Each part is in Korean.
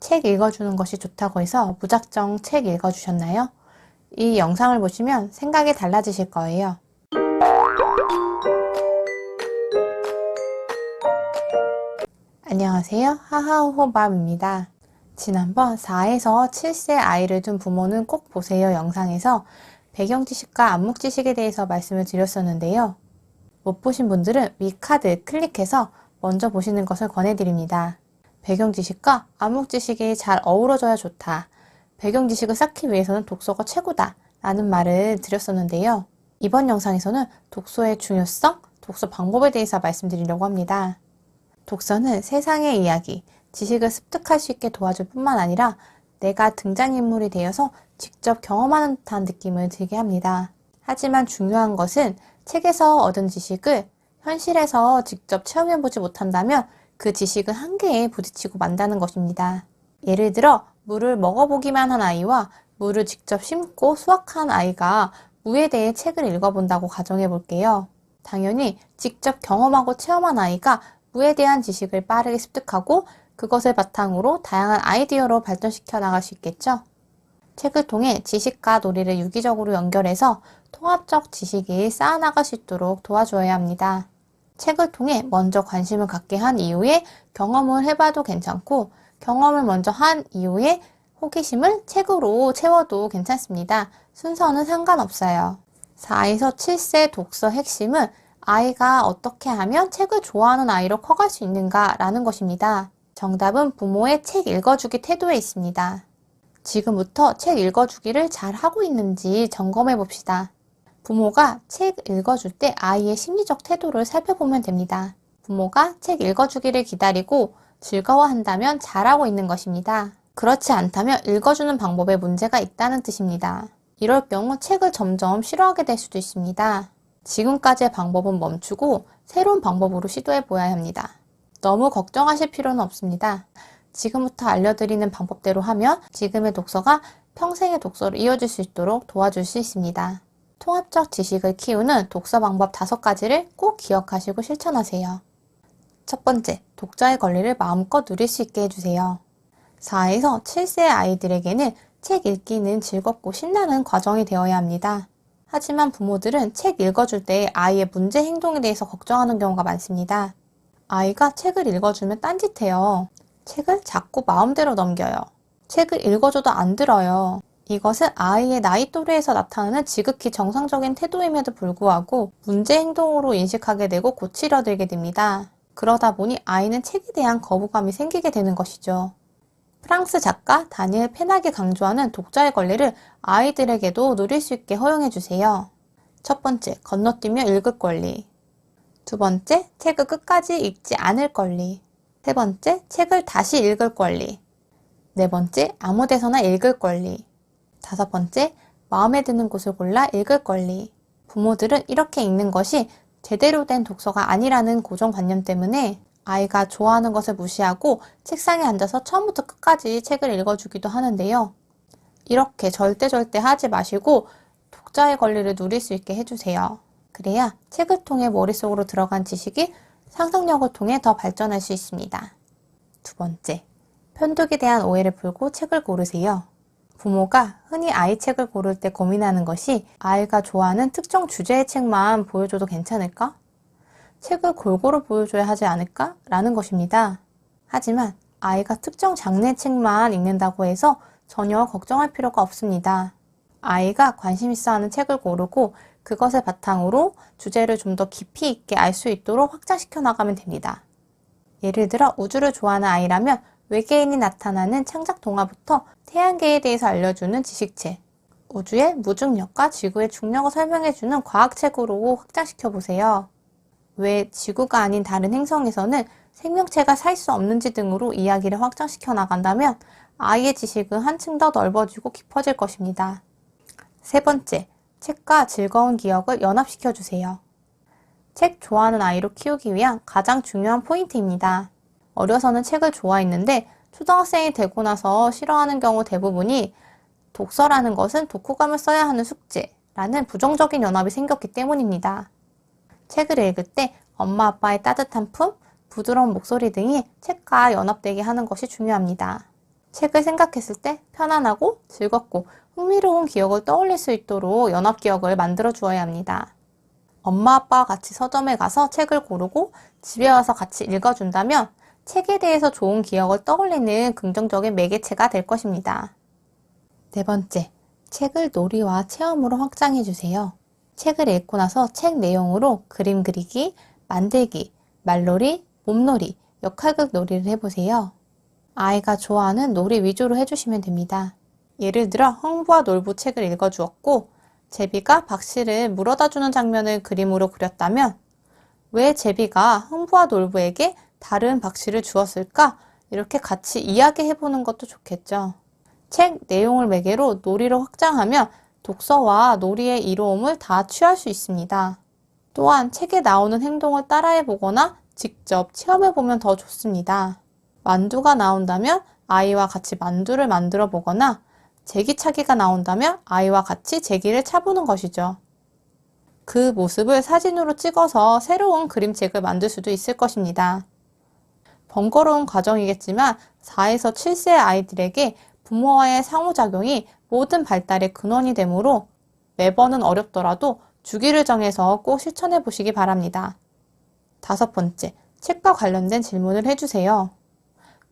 책 읽어주는 것이 좋다고 해서 무작정 책 읽어주셨나요? 이 영상을 보시면 생각이 달라지실 거예요. 안녕하세요. 하하호호밥입니다. 지난번 4에서 7세 아이를 둔 부모는 꼭 보세요 영상에서 배경 지식과 안목 지식에 대해서 말씀을 드렸었는데요. 못 보신 분들은 위 카드 클릭해서 먼저 보시는 것을 권해드립니다. 배경 지식과 안목 지식이 잘 어우러져야 좋다. 배경 지식을 쌓기 위해서는 독서가 최고다. 라는 말을 드렸었는데요. 이번 영상에서는 독서의 중요성, 독서 방법에 대해서 말씀드리려고 합니다. 독서는 세상의 이야기, 지식을 습득할 수 있게 도와줄 뿐만 아니라 내가 등장인물이 되어서 직접 경험하는 듯한 느낌을 들게 합니다. 하지만 중요한 것은 책에서 얻은 지식을 현실에서 직접 체험해보지 못한다면 그 지식은 한계에 부딪히고 만다는 것입니다. 예를 들어 물을 먹어보기만 한 아이와 물을 직접 심고 수확한 아이가 무에 대해 책을 읽어본다고 가정해 볼게요. 당연히 직접 경험하고 체험한 아이가 무에 대한 지식을 빠르게 습득하고 그것을 바탕으로 다양한 아이디어로 발전시켜 나갈 수 있겠죠. 책을 통해 지식과 놀이를 유기적으로 연결해서 통합적 지식이 쌓아나갈 수 있도록 도와주어야 합니다. 책을 통해 먼저 관심을 갖게 한 이후에 경험을 해봐도 괜찮고 경험을 먼저 한 이후에 호기심을 책으로 채워도 괜찮습니다. 순서는 상관없어요. 4에서 7세 독서 핵심은 아이가 어떻게 하면 책을 좋아하는 아이로 커갈 수 있는가 라는 것입니다. 정답은 부모의 책 읽어주기 태도에 있습니다. 지금부터 책 읽어주기를 잘 하고 있는지 점검해 봅시다. 부모가 책 읽어줄 때 아이의 심리적 태도를 살펴보면 됩니다. 부모가 책 읽어주기를 기다리고 즐거워한다면 잘하고 있는 것입니다. 그렇지 않다면 읽어주는 방법에 문제가 있다는 뜻입니다. 이럴 경우 책을 점점 싫어하게 될 수도 있습니다. 지금까지의 방법은 멈추고 새로운 방법으로 시도해 보아야 합니다. 너무 걱정하실 필요는 없습니다. 지금부터 알려드리는 방법대로 하면 지금의 독서가 평생의 독서로 이어질 수 있도록 도와줄 수 있습니다. 통합적 지식을 키우는 독서 방법 5가지를 꼭 기억하시고 실천하세요. 첫 번째, 독자의 권리를 마음껏 누릴 수 있게 해주세요. 4에서 7세 아이들에게는 책 읽기는 즐겁고 신나는 과정이 되어야 합니다. 하지만 부모들은 책 읽어줄 때 아이의 문제 행동에 대해서 걱정하는 경우가 많습니다. 아이가 책을 읽어주면 딴짓해요. 책을 자꾸 마음대로 넘겨요. 책을 읽어줘도 안 들어요. 이것은 아이의 나이 또래에서 나타나는 지극히 정상적인 태도임에도 불구하고 문제 행동으로 인식하게 되고 고치려 들게 됩니다. 그러다 보니 아이는 책에 대한 거부감이 생기게 되는 것이죠. 프랑스 작가 다니엘 페낙이 강조하는 독자의 권리를 아이들에게도 누릴 수 있게 허용해 주세요. 첫 번째, 건너뛰며 읽을 권리. 두 번째, 책을 끝까지 읽지 않을 권리. 세 번째, 책을 다시 읽을 권리. 네 번째, 아무 데서나 읽을 권리. 5번째, 마음에 드는 곳을 골라 읽을 권리. 부모들은 이렇게 읽는 것이 제대로 된 독서가 아니라는 고정관념 때문에 아이가 좋아하는 것을 무시하고 책상에 앉아서 처음부터 끝까지 책을 읽어주기도 하는데요. 이렇게 절대 하지 마시고 독자의 권리를 누릴 수 있게 해주세요. 그래야 책을 통해 머릿속으로 들어간 지식이 상상력을 통해 더 발전할 수 있습니다. 두 번째, 편독에 대한 오해를 풀고 책을 고르세요. 부모가 흔히 아이 책을 고를 때 고민하는 것이 아이가 좋아하는 특정 주제의 책만 보여줘도 괜찮을까? 책을 골고루 보여줘야 하지 않을까? 라는 것입니다. 하지만 아이가 특정 장르의 책만 읽는다고 해서 전혀 걱정할 필요가 없습니다. 아이가 관심 있어 하는 책을 고르고 그것을 바탕으로 주제를 좀 더 깊이 있게 알 수 있도록 확장시켜 나가면 됩니다. 예를 들어 우주를 좋아하는 아이라면 외계인이 나타나는 창작 동화부터 태양계에 대해서 알려주는 지식책, 우주의 무중력과 지구의 중력을 설명해주는 과학책으로 확장시켜 보세요. 왜 지구가 아닌 다른 행성에서는 생명체가 살 수 없는지 등으로 이야기를 확장시켜 나간다면 아이의 지식은 한층 더 넓어지고 깊어질 것입니다. 세 번째, 책과 즐거운 기억을 연합시켜 주세요. 책 좋아하는 아이로 키우기 위한 가장 중요한 포인트입니다. 어려서는 책을 좋아했는데 초등학생이 되고 나서 싫어하는 경우 대부분이 독서라는 것은 독후감을 써야 하는 숙제라는 부정적인 연합이 생겼기 때문입니다. 책을 읽을 때 엄마 아빠의 따뜻한 품, 부드러운 목소리 등이 책과 연합되게 하는 것이 중요합니다. 책을 생각했을 때 편안하고 즐겁고 흥미로운 기억을 떠올릴 수 있도록 연합기억을 만들어 주어야 합니다. 엄마 아빠와 같이 서점에 가서 책을 고르고 집에 와서 같이 읽어준다면 책에 대해서 좋은 기억을 떠올리는 긍정적인 매개체가 될 것입니다. 네 번째, 책을 놀이와 체험으로 확장해 주세요. 책을 읽고 나서 책 내용으로 그림 그리기, 만들기, 말놀이, 몸놀이, 역할극 놀이를 해보세요. 아이가 좋아하는 놀이 위주로 해주시면 됩니다. 예를 들어 흥부와 놀부 책을 읽어주었고 제비가 박씨를 물어다주는 장면을 그림으로 그렸다면 왜 제비가 흥부와 놀부에게 다른 박씨를 주었을까? 이렇게 같이 이야기해보는 것도 좋겠죠. 책 내용을 매개로 놀이로 확장하면 독서와 놀이의 이로움을 다 취할 수 있습니다. 또한 책에 나오는 행동을 따라해보거나 직접 체험해보면 더 좋습니다. 만두가 나온다면 아이와 같이 만두를 만들어 보거나 제기차기가 나온다면 아이와 같이 제기를 차보는 것이죠. 그 모습을 사진으로 찍어서 새로운 그림책을 만들 수도 있을 것입니다. 번거로운 과정이겠지만 4에서 7세 아이들에게 부모와의 상호작용이 모든 발달의 근원이 되므로 매번은 어렵더라도 주기를 정해서 꼭 실천해 보시기 바랍니다. 5번째, 책과 관련된 질문을 해주세요.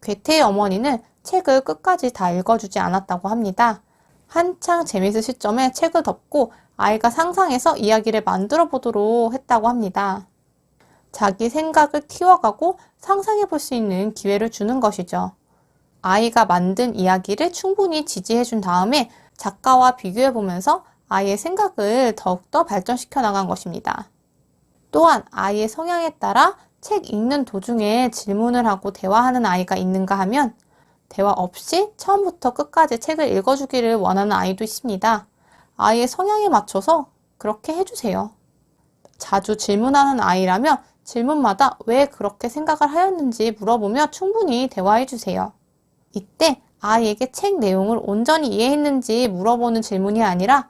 괴테의 어머니는 책을 끝까지 다 읽어주지 않았다고 합니다. 한창 재밌을 시점에 책을 덮고 아이가 상상해서 이야기를 만들어 보도록 했다고 합니다. 자기 생각을 키워가고 상상해 볼 수 있는 기회를 주는 것이죠. 아이가 만든 이야기를 충분히 지지해 준 다음에 작가와 비교해 보면서 아이의 생각을 더욱더 발전시켜 나간 것입니다. 또한 아이의 성향에 따라 책 읽는 도중에 질문을 하고 대화하는 아이가 있는가 하면 대화 없이 처음부터 끝까지 책을 읽어주기를 원하는 아이도 있습니다. 아이의 성향에 맞춰서 그렇게 해주세요. 자주 질문하는 아이라면 질문마다 왜 그렇게 생각을 하였는지 물어보며 충분히 대화해주세요. 이때 아이에게 책 내용을 온전히 이해했는지 물어보는 질문이 아니라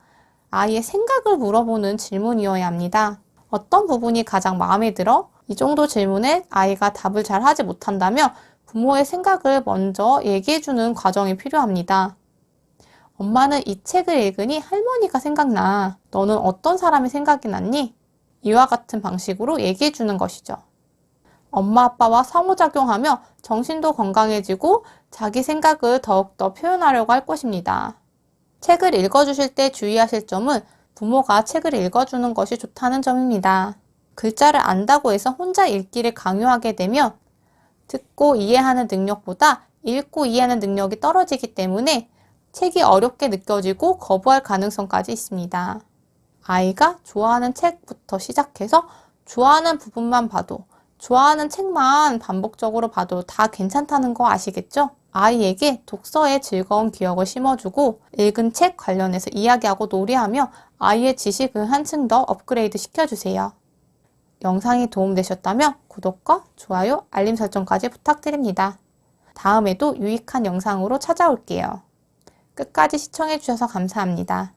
아이의 생각을 물어보는 질문이어야 합니다. 어떤 부분이 가장 마음에 들어? 이 정도 질문에 아이가 답을 잘 하지 못한다면 부모의 생각을 먼저 얘기해주는 과정이 필요합니다. 엄마는 이 책을 읽으니 할머니가 생각나. 너는 어떤 사람이 생각이 났니? 이와 같은 방식으로 얘기해주는 것이죠. 엄마 아빠와 상호작용하며 정신도 건강해지고 자기 생각을 더욱더 표현하려고 할 것입니다. 책을 읽어주실 때 주의하실 점은 부모가 책을 읽어주는 것이 좋다는 점입니다. 글자를 안다고 해서 혼자 읽기를 강요하게 되면 듣고 이해하는 능력보다 읽고 이해하는 능력이 떨어지기 때문에 책이 어렵게 느껴지고 거부할 가능성까지 있습니다. 아이가 좋아하는 책부터 시작해서 좋아하는 부분만 봐도, 좋아하는 책만 반복적으로 봐도 다 괜찮다는 거 아시겠죠? 아이에게 독서의 즐거운 기억을 심어주고 읽은 책 관련해서 이야기하고 놀이하며 아이의 지식을 한층 더 업그레이드 시켜주세요. 영상이 도움되셨다면 구독과 좋아요, 알림 설정까지 부탁드립니다. 다음에도 유익한 영상으로 찾아올게요. 끝까지 시청해주셔서 감사합니다.